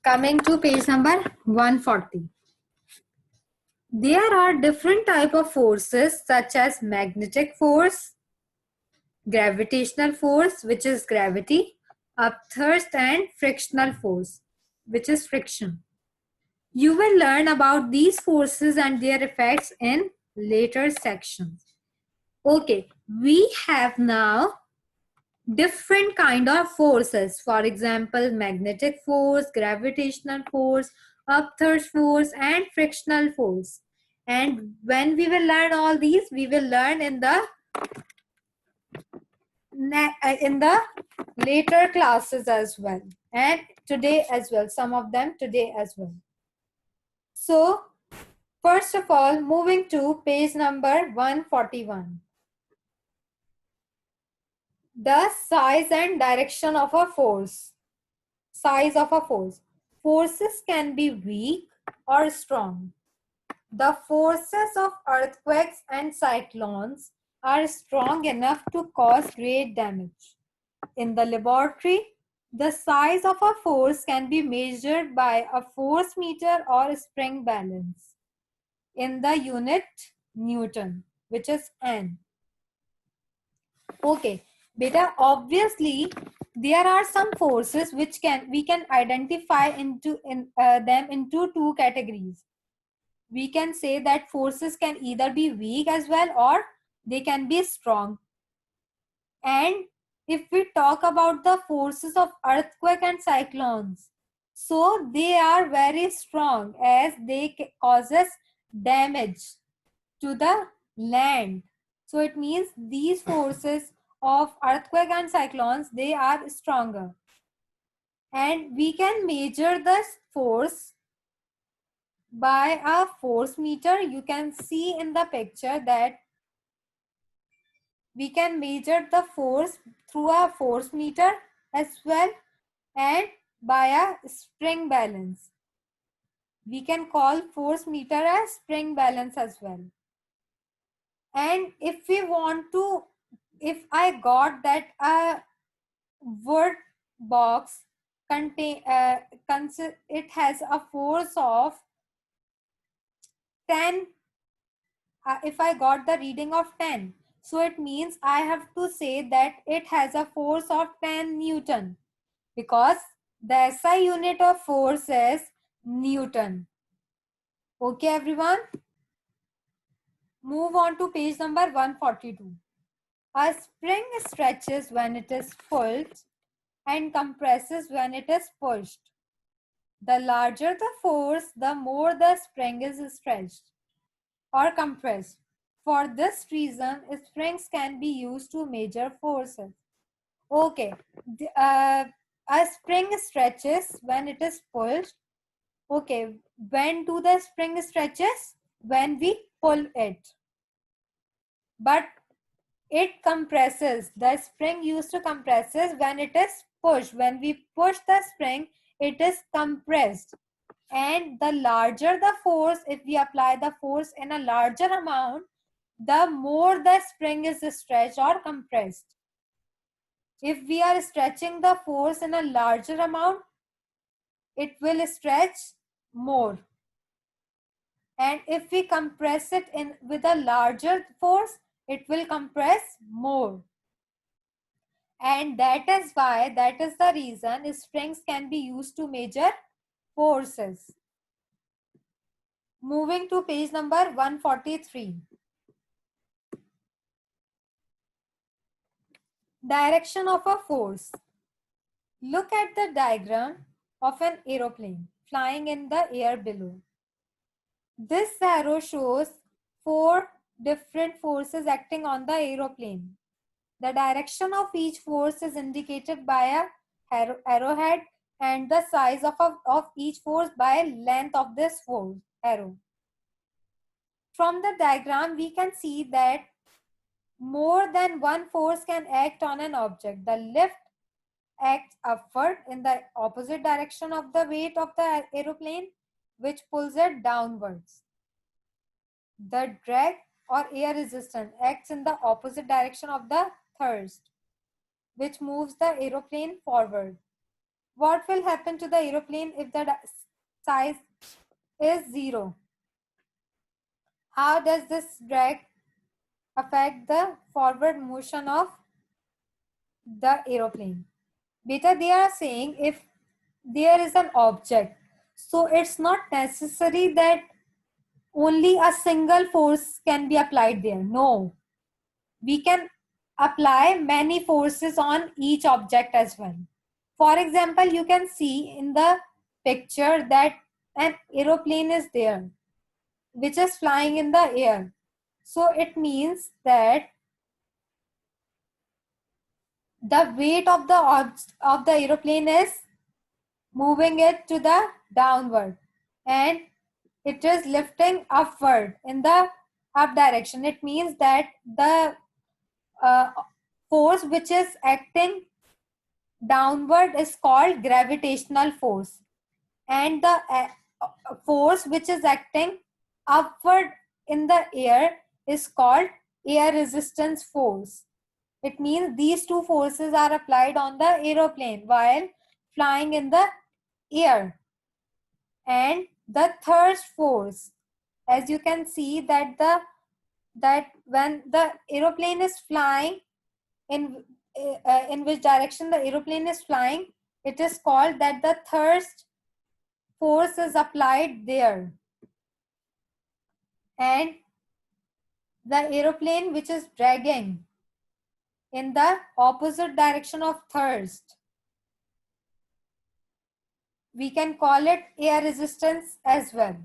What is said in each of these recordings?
Coming to page number 140. There are different type of forces such as magnetic force, gravitational force, which is gravity, upthrust, and frictional force, which is friction. You will learn about these forces and their effects in later sections. Okay, we have now different kind of forces. For example, magnetic force, gravitational force, upthrust force, and frictional force. And when we will learn all these, we will learn in the later classes as well, and today as well, some of them today as well. So first of all, moving to page number 141. The size and direction of a force. Size of a force. Forces can be weak or strong. The forces of earthquakes and cyclones are strong enough to cause great damage. In the laboratory, the size of a force can be measured by a force meter or spring balance in the unit Newton, which is N. Okay, beta, obviously there are some forces which we can identify them into two categories. We can say that forces can either be weak as well, or they can be strong. And if we talk about the forces of earthquake and cyclones, so they are very strong as they causes damage to the land. So it means these forces of earthquake and cyclones, they are stronger. And we can measure this force by a force meter. You can see in the picture that we can measure the force through a force meter as well, and by a spring balance. We can call force meter as spring balance as well. And if we want to, if I got that a word box it has a force of 10, if I got the reading of 10, so it means I have to say that it has a force of 10 Newton, because the SI unit of force is Newton. Okay, everyone. Move on to page number 142. A spring stretches when it is pulled and compresses when it is pushed. The larger the force, the more the spring is stretched or compressed. For this reason, springs can be used to measure forces. Okay, a spring stretches when it is pulled. Okay, when do the spring stretches? When we pull it. But it compresses. The spring used to compresses when it is pushed. When we push the spring, it is compressed. And the larger the force, if we apply the force in a larger amount, the more the spring is stretched or compressed. If we are stretching the force in a larger amount, it will stretch more. And if we compress it with a larger force, it will compress more. And that is the reason springs can be used to measure forces. Moving to page number 143. Direction of a force. Look at the diagram of an aeroplane flying in the air below. This arrow shows 4 different forces acting on the aeroplane. The direction of each force is indicated by a arrowhead, and the size of each force by length of this arrow. From the diagram, we can see that more than one force can act on an object. The lift acts upward in the opposite direction of the weight of the aeroplane, which pulls it downwards. The drag or air resistance acts in the opposite direction of the thrust, which moves the aeroplane forward. What will happen to the aeroplane if the size is 0? How does this drag affect the forward motion of the aeroplane? Beta, they are saying if there is an object, so it's not necessary that only a single force can be applied there. No, we can apply many forces on each object as well. For example, you can see in the picture that an aeroplane is there, which is flying in the air. So it means that the weight of the aeroplane is moving it to the downward, and it is lifting upward in the up direction. It means that the uh, force which is acting downward is called gravitational force, and the force which is acting upward in the air is called air resistance force. It means these two forces are applied on the aeroplane while flying in the air. And the third force, as you can see that when the aeroplane is flying, in which direction the aeroplane is flying, it is called that the thrust force is applied there, and the aeroplane which is dragging in the opposite direction of thrust, we can call it air resistance as well,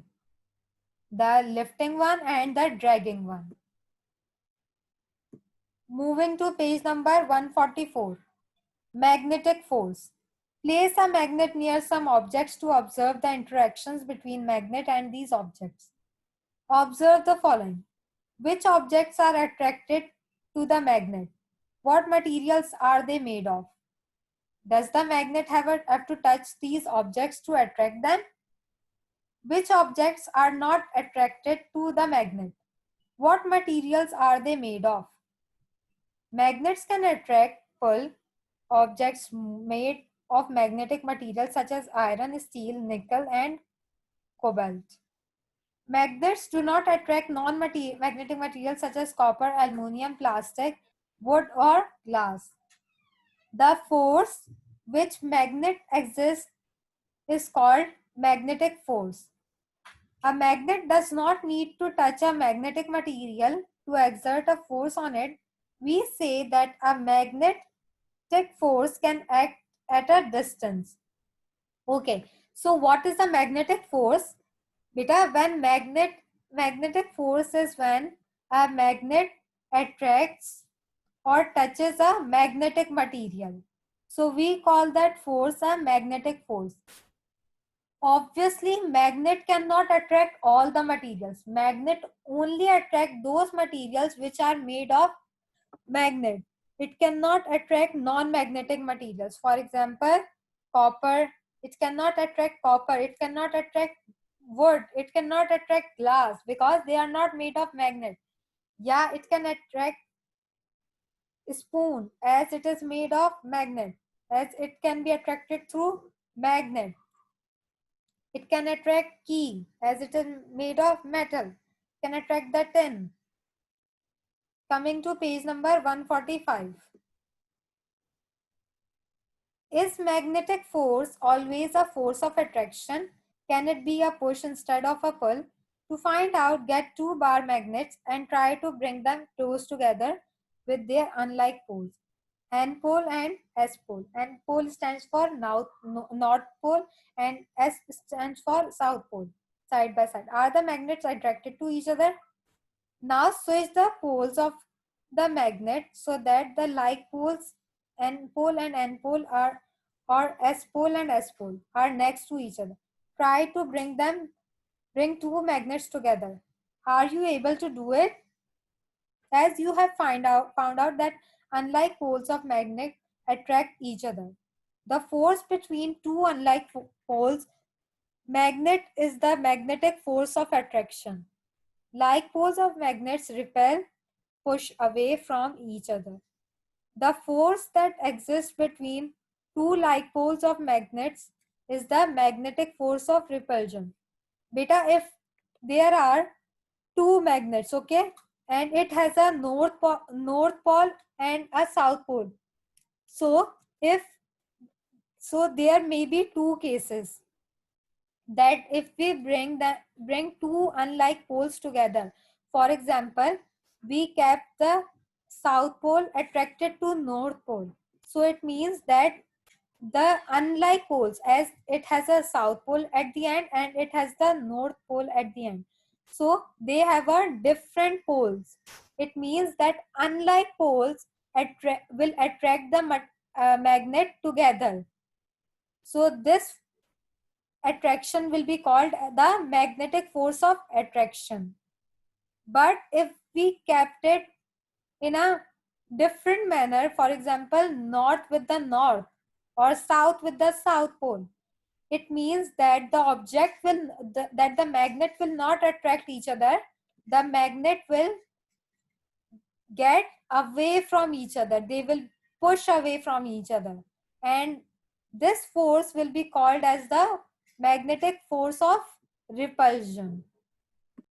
the lifting one and the dragging one. Moving to page number 144, magnetic force. Place a magnet near some objects to observe the interactions between magnet and these objects. Observe the following. Which objects are attracted to the magnet? What materials are they made of? Does the magnet have to touch these objects to attract them? Which objects are not attracted to the magnet? What materials are they made of? Magnets can attract, pull objects made of magnetic materials such as iron, steel, nickel, and cobalt. Magnets do not attract non-magnetic materials such as copper, aluminum, plastic, wood, or glass. The force which magnet exists is called magnetic force. A magnet does not need to touch a magnetic material to exert a force on it. We say that a magnetic force can act at a distance. Okay, so what is the magnetic force? Beta, when magnetic force is when a magnet attracts or touches a magnetic material. So we call that force a magnetic force. Obviously, magnet cannot attract all the materials. Magnet only attract those materials which are made of magnet. It cannot attract non-magnetic materials. For example, copper. It cannot attract copper. It cannot attract wood. It cannot attract glass because they are not made of magnet. Yeah, it can attract spoon as it is made of magnet, as it can be attracted through magnet. It can attract key as it is made of metal. Can attract the tin. Coming to page number 145. Is magnetic force always a force of attraction? Can it be a push instead of a pull? To find out, get two bar magnets and try to bring them close together with their unlike poles. N pole and S pole. N pole stands for North pole and S stands for South pole. Side by side. Are the magnets attracted to each other? Now switch the poles of the magnet so that the like poles N pole and N pole are, or S pole and S pole are next to each other. Try to bring two magnets together. Are you able to do it? As you have found out that unlike poles of magnet attract each other. The force between two unlike poles magnet is the magnetic force of attraction. Like poles of magnets repel, push away from each other. The force that exists between two like poles of magnets is the magnetic force of repulsion. Beta, if there are two magnets, okay, and it has a north pole and a south pole. So there may be two cases, that if we bring two unlike poles together. For example, we kept the south pole attracted to north pole. So it means that the unlike poles, as it has a south pole at the end and it has the north pole at the end, so they have a different poles. It means that unlike poles will attract the magnet together. So this attraction will be called the magnetic force of attraction. But if we kept it in a different manner, for example, north with the north or south with the south pole, it means that the magnet will not attract each other. The magnet will get away from each other. They will push away from each other. And this force will be called as the magnetic force of repulsion.